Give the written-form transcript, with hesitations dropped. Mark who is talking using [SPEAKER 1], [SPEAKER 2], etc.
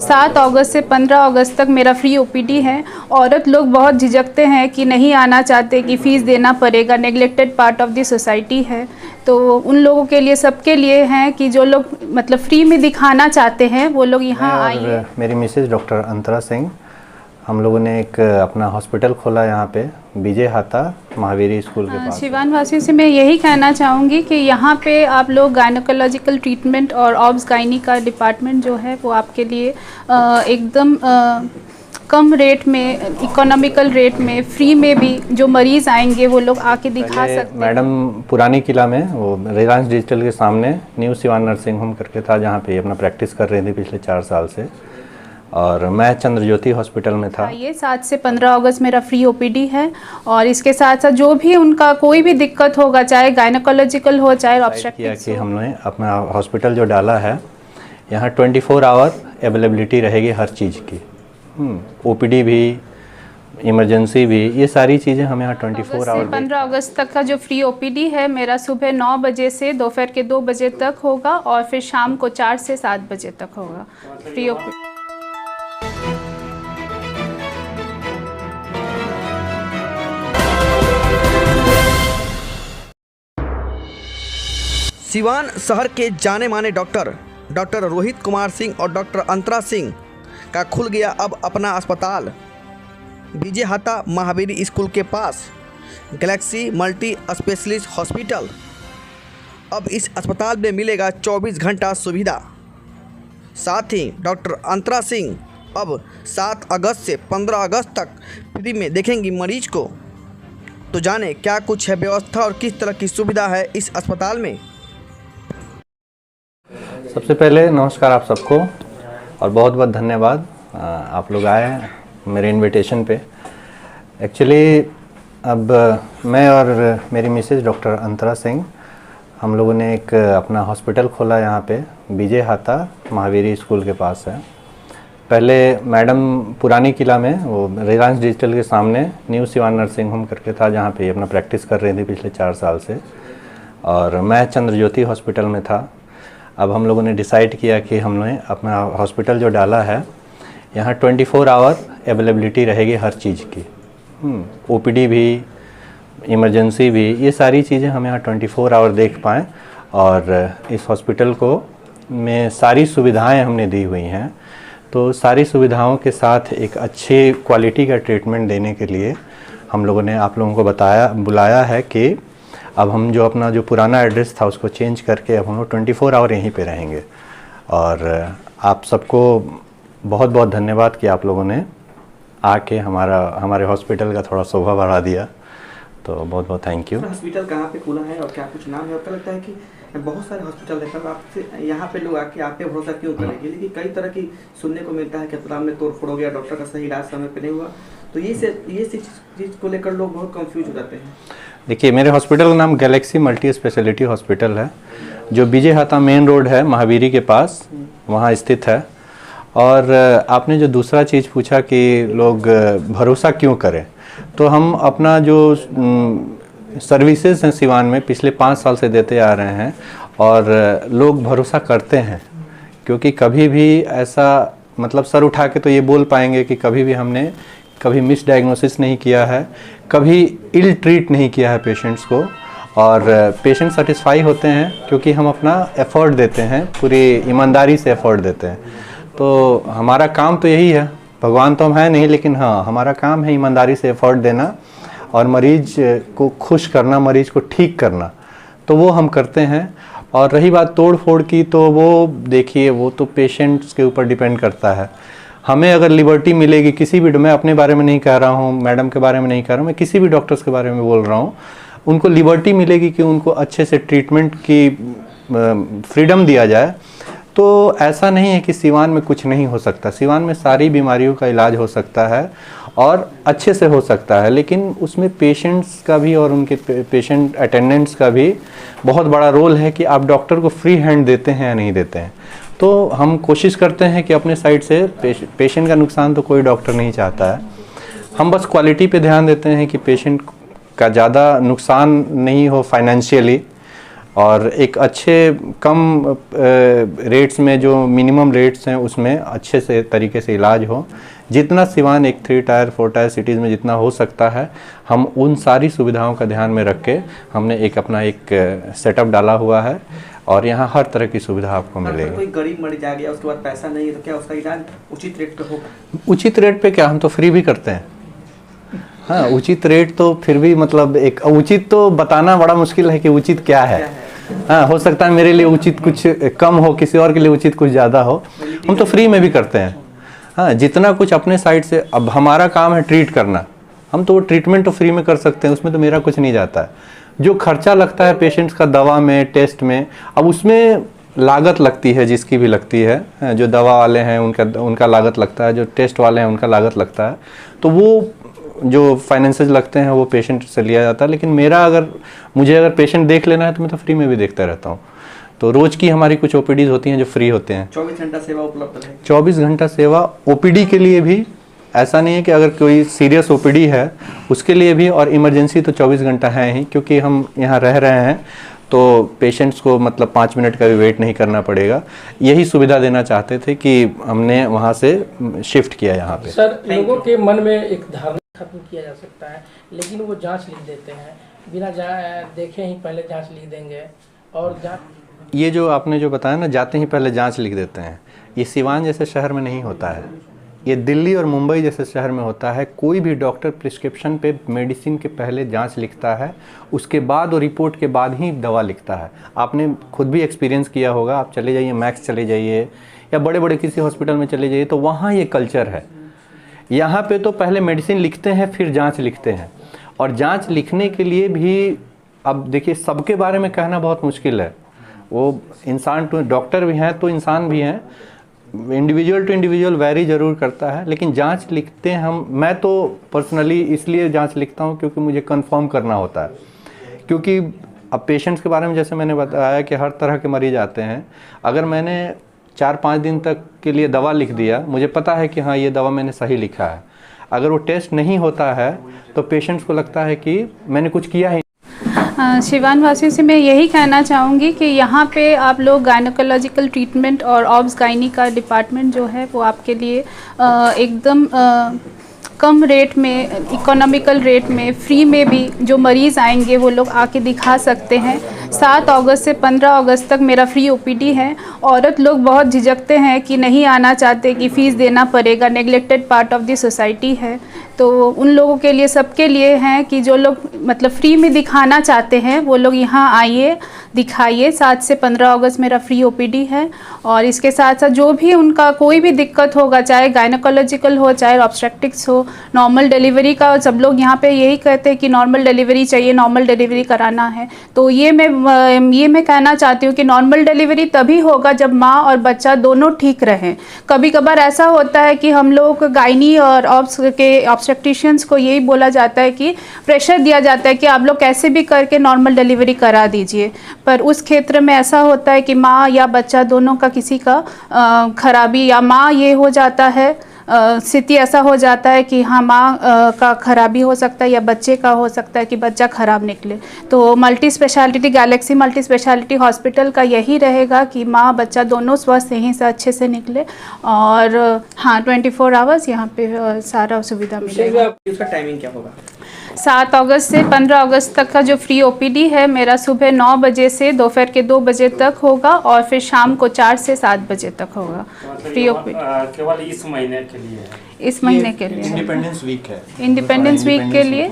[SPEAKER 1] 7 अगस्त से 15 अगस्त तक मेरा फ्री ओपीडी है। औरत लोग बहुत झिझकते हैं कि नहीं आना चाहते कि फ़ीस देना पड़ेगा, neglected part of the society है। तो उन लोगों के लिए, सबके लिए हैं कि जो लोग मतलब फ्री में दिखाना चाहते हैं वो लोग यहाँ आइए।
[SPEAKER 2] मेरी मिसेज डॉक्टर अंतरा सिंह, हम लोगों ने एक अपना हॉस्पिटल खोला यहाँ पे विजय हाता महावीरी स्कूल के पास।
[SPEAKER 1] सिवान वासियों से मैं यही कहना चाहूँगी कि यहाँ पे आप लोग गायनोकोलॉजिकल ट्रीटमेंट और ऑब्स गायनी का डिपार्टमेंट जो है वो आपके लिए एकदम कम रेट में, इकोनॉमिकल रेट में, फ्री में भी जो मरीज़ आएंगे वो लोग आके दिखा सकते हैं।
[SPEAKER 2] मैडम पुरानी किला में वो रिलायंस डिजिटल के सामने न्यू सिवान नर्सिंग होम करके था, जहाँ पे अपना प्रैक्टिस कर रही थी पिछले 4 साल से, और मैं चंद्रज्योति हॉस्पिटल में था।
[SPEAKER 1] ये 7 से 15 अगस्त मेरा फ्री ओपीडी है। और इसके साथ साथ जो भी उनका कोई भी दिक्कत होगा, चाहे गायनोकोलॉजिकल हो चाहे ऑब्स्ट्रक्टिव हो,
[SPEAKER 2] कि हमने अपना हॉस्पिटल जो डाला है यहाँ 24 आवर अवेलेबिलिटी रहेगी हर चीज़ की। ओपीडी भी, इमरजेंसी भी, ये सारी चीज़ें हम यहाँ 24 आवर।
[SPEAKER 1] 15 अगस्त तक का जो फ्री ओपीडी है मेरा सुबह 9 बजे से दोपहर के 2 बजे तक होगा और फिर शाम को 4 से 7 बजे तक होगा फ्री ओपीडी।
[SPEAKER 3] सिवान शहर के जाने माने डॉक्टर रोहित कुमार सिंह और डॉक्टर अंतरा सिंह का खुल गया अब अपना अस्पताल विजय हाता महावीरी स्कूल के पास, गैलेक्सी मल्टी स्पेशलिस्ट हॉस्पिटल। अब इस अस्पताल में मिलेगा 24 घंटा सुविधा। साथ ही डॉक्टर अंतरा सिंह अब 7 अगस्त से 15 अगस्त तक फ्री में देखेंगी मरीज को। तो जाने क्या कुछ है व्यवस्था और किस तरह की सुविधा है इस अस्पताल में।
[SPEAKER 2] सबसे पहले नमस्कार आप सबको और बहुत बहुत धन्यवाद आप लोग आए मेरे इनविटेशन पे। एक्चुअली अब मैं और मेरी मिसेज डॉक्टर अंतरा सिंह, हम लोगों ने एक अपना हॉस्पिटल खोला यहाँ पे विजय हाता महावीरी स्कूल के पास है। पहले मैडम पुरानी किला में वो रिलायंस डिजिटल के सामने न्यू सिवान नर्सिंग होम करके था, जहाँ पे अपना प्रैक्टिस कर रही थी पिछले 4 साल से, और मैं चंद्रज्योति हॉस्पिटल में था। अब हम लोगों ने डिसाइड किया कि हमने अपना हॉस्पिटल जो डाला है यहाँ 24 आवर अवेलेबिलिटी रहेगी हर चीज़ की। ओपीडी भी, इमरजेंसी भी, ये सारी चीज़ें हम यहाँ 24 आवर देख पाएँ। और इस हॉस्पिटल को में सारी सुविधाएं हमने दी हुई हैं। तो सारी सुविधाओं के साथ एक अच्छी क्वालिटी का ट्रीटमेंट देने के लिए हम लोगों ने आप लोगों को बुलाया है कि अब हम जो अपना जो पुराना एड्रेस था उसको चेंज करके अब हम लोग 24 आवर यहीं पे रहेंगे। और आप सबको बहुत बहुत धन्यवाद कि आप लोगों ने आके हमारे हॉस्पिटल का थोड़ा शोभा बढ़ा दिया। तो बहुत बहुत थैंक यू।
[SPEAKER 3] हॉस्पिटल कहाँ पे खुला है और क्या कुछ नाम है? लगता है कि बहुत सारे हॉस्पिटल देखा आपसे, यहाँ पे लोग आके आप पे भरोसा क्यों करेंगे? लेकिन कई तरह की सुनने को मिलता है कि अस्पताल में तोड़फोड़ हो गया, डॉक्टर का सही इलाज समय पे नहीं हुआ, तो ये चीज़ को लेकर लोग बहुत कंफ्यूज हो जाते हैं।
[SPEAKER 2] देखिए, मेरे हॉस्पिटल का नाम गैलेक्सी मल्टी स्पेशलिटी हॉस्पिटल है, जो विजय हाता मेन रोड है महावीरी के पास, वहाँ स्थित है। और आपने जो दूसरा चीज़ पूछा कि लोग भरोसा क्यों करें, तो हम अपना जो सर्विसेज हैं सिवान में पिछले 5 साल से देते आ रहे हैं और लोग भरोसा करते हैं। क्योंकि कभी भी ऐसा मतलब सर उठा के तो ये बोल पाएंगे कि कभी भी हमने कभी मिस डायग्नोसिस नहीं किया है, कभी इल ट्रीट नहीं किया है पेशेंट्स को, और पेशेंट सेटिस्फाई होते हैं क्योंकि हम अपना एफर्ट देते हैं, पूरी ईमानदारी से एफर्ट देते हैं। तो हमारा काम तो यही है, भगवान तो हम हैं नहीं, लेकिन हाँ हमारा काम है ईमानदारी से एफर्ट देना और मरीज को खुश करना, मरीज को ठीक करना, तो वो हम करते हैं। और रही बात तोड़ फोड़ की, तो वो देखिए वो तो पेशेंट्स के ऊपर डिपेंड करता है। हमें अगर लिबर्टी मिलेगी किसी भी, मैं अपने बारे में नहीं कह रहा हूँ, मैडम के बारे में नहीं कह रहा हूँ, मैं किसी भी डॉक्टर्स के बारे में बोल रहा हूँ, उनको लिबर्टी मिलेगी कि उनको अच्छे से ट्रीटमेंट की फ्रीडम दिया जाए, तो ऐसा नहीं है कि सिवान में कुछ नहीं हो सकता। सिवान में सारी बीमारियों का इलाज हो सकता है और अच्छे से हो सकता है, लेकिन उसमें पेशेंट्स का भी और उनके पेशेंट अटेंडेंट्स का भी बहुत बड़ा रोल है कि आप डॉक्टर को फ्री हैंड देते हैं या नहीं देते हैं। तो हम कोशिश करते हैं कि अपने साइड से पेशेंट का नुकसान तो कोई डॉक्टर नहीं चाहता है, हम बस क्वालिटी पे ध्यान देते हैं कि पेशेंट का ज़्यादा नुकसान नहीं हो फाइनेंशियली, और एक अच्छे कम रेट्स में जो मिनिमम रेट्स हैं उसमें अच्छे से तरीके से इलाज हो। जितना सिवान एक 3 टायर 4 टायर सिटीज़ में जितना हो सकता है, हम उन सारी सुविधाओं का ध्यान में रख के हमने अपना एक सेटअप डाला हुआ है और यहाँ हर तरह की सुविधा आपको मिलेगी।
[SPEAKER 3] कोई गरीब मरीज आ गया, उसके बाद पैसा नहीं है, तो क्या उसका इलाज उचित रेट पे होगा?
[SPEAKER 2] उचित रेट पे क्या, हम तो फ्री भी करते हैं। हाँ, उचित रेट तो फिर भी मतलब एक उचित तो बताना बड़ा मुश्किल है कि उचित क्या है। हाँ, हो सकता है मेरे लिए उचित कुछ कम हो, किसी और के लिए उचित कुछ ज़्यादा हो। हम तो फ्री में भी करते हैं। हाँ, जितना कुछ अपने साइड से, अब हमारा काम है ट्रीट करना, हम तो वो ट्रीटमेंट तो फ्री में कर सकते हैं, उसमें तो मेरा कुछ नहीं जाता है। जो खर्चा लगता है पेशेंट्स का दवा में, टेस्ट में, अब उसमें लागत लगती है, जिसकी भी लगती है। जो दवा वाले हैं उनका लागत लगता है, जो टेस्ट वाले हैं उनका लागत लगता है, तो वो जो फाइनेंसेस लगते हैं वो पेशेंट से लिया जाता है। लेकिन मुझे अगर पेशेंट देख लेना है तो मैं तो फ्री में भी देखता रहता हूँ। तो रोज़ की हमारी कुछ ओपीडीज होती हैं जो फ्री होते हैं।
[SPEAKER 3] 24 घंटा सेवा उपलब्ध है।
[SPEAKER 2] 24 घंटा सेवा ओपीडी के लिए भी, ऐसा नहीं है कि अगर कोई सीरियस ओपीडी है उसके लिए भी, और इमरजेंसी तो 24 घंटा है ही, क्योंकि हम यहाँ रह रहे हैं तो पेशेंट्स को मतलब 5 मिनट का भी वेट नहीं करना पड़ेगा। यही सुविधा देना चाहते थे कि हमने वहाँ से शिफ्ट किया यहाँ पे।
[SPEAKER 4] सर, लोगों के मन में एक धारणा खत्म किया जा सकता है, लेकिन वो जांच लिख देते हैं, बिना देखे ही पहले जांच लिख देंगे। और
[SPEAKER 2] ये जो आपने जो बताया ना, जाते ही पहले जांच लिख देते हैं, ये सिवान जैसे शहर में नहीं होता है, ये दिल्ली और मुंबई जैसे शहर में होता है। कोई भी डॉक्टर प्रिस्क्रिप्शन पे मेडिसिन के पहले जांच लिखता है, उसके बाद और रिपोर्ट के बाद ही दवा लिखता है। आपने खुद भी एक्सपीरियंस किया होगा, आप चले जाइए मैक्स चले जाइए या बड़े बड़े किसी हॉस्पिटल में चले जाइए, तो वहाँ ये कल्चर है। यहाँ पे तो पहले मेडिसिन लिखते हैं फिर जांच लिखते हैं, और जांच लिखने के लिए भी अब देखिए सबके बारे में कहना बहुत मुश्किल है। वो इंसान तो डॉक्टर भी हैं तो इंसान भी हैं, इंडिविजुअल टू इंडिविजुअल वैरी ज़रूर करता है। लेकिन जांच लिखते हैं मैं तो पर्सनली इसलिए जांच लिखता हूँ क्योंकि मुझे कंफर्म करना होता है। क्योंकि अब पेशेंट्स के बारे में जैसे मैंने बताया कि हर तरह के मरीज आते हैं, अगर मैंने 4-5 दिन तक के लिए दवा लिख दिया, मुझे पता है कि हाँ ये दवा मैंने सही लिखा है, अगर वो टेस्ट नहीं होता है तो पेशेंट्स को लगता है कि मैंने कुछ किया ही।
[SPEAKER 1] सिवान वासियों से मैं यही कहना चाहूँगी कि यहाँ पे आप लोग गायनोकोलॉजिकल ट्रीटमेंट और ऑब्स गायनी का डिपार्टमेंट जो है वो आपके लिए एकदम कम रेट में, इकोनॉमिकल रेट में, फ्री में भी जो मरीज़ आएंगे वो लोग आके दिखा सकते हैं। 7 अगस्त से 15 अगस्त तक मेरा फ्री ओपीडी है। औरत लोग बहुत झिझकते हैं कि नहीं आना चाहते कि फ़ीस देना पड़ेगा, neglected part of the society है। तो उन लोगों के लिए, सबके लिए हैं कि जो लोग मतलब फ्री में दिखाना चाहते हैं वो लोग यहाँ आइए, दिखाइए। 7 से 15 अगस्त मेरा फ्री ओपीडी है। और इसके साथ साथ जो भी उनका कोई भी दिक्कत होगा, चाहे गायनोकोलॉजिकल हो, चाहे ऑब्स्ट्रक्टिक्स हो, नॉर्मल डिलीवरी का, सब लोग यहाँ पे यही कहते हैं कि नॉर्मल डिलीवरी चाहिए, नॉर्मल डिलीवरी कराना है। तो ये मैं कहना चाहती हूँ कि नॉर्मल डिलीवरी तभी होगा जब माँ और बच्चा दोनों ठीक रहें। कभी कभार ऐसा होता है कि हम लोग गायनी और ऑब्स्ट्रक्टिशियंस को यही बोला जाता है कि प्रेशर दिया जाता है कि आप लोग कैसे भी करके नॉर्मल डिलीवरी करा दीजिए, पर उस क्षेत्र में ऐसा होता है कि माँ या बच्चा दोनों का किसी का खराबी, या माँ ये हो जाता है, स्थिति ऐसा हो जाता है कि हाँ माँ का खराबी हो सकता है या बच्चे का हो सकता है कि बच्चा खराब निकले। तो multi speciality, Galaxy multi speciality hospital का यही रहेगा कि माँ बच्चा दोनों स्वस्थ यहीं से अच्छे से निकले। और हाँ, 24 आवर्स यहाँ पे सारा सुविधा मिलेगा।
[SPEAKER 3] इसका टाइमिंग क्या होगा?
[SPEAKER 1] 7 अगस्त से 15 अगस्त तक का जो फ्री ओपीडी है मेरा सुबह 9 बजे से दोपहर के 2 बजे तक होगा, और फिर शाम को 4 से 7 बजे तक होगा फ्री ओपीडी।
[SPEAKER 4] केवल इस महीने के लिए है?
[SPEAKER 1] इस महीने के लिए
[SPEAKER 2] इंडिपेंडेंस वीक है,
[SPEAKER 1] इंडिपेंडेंस वीक के लिए।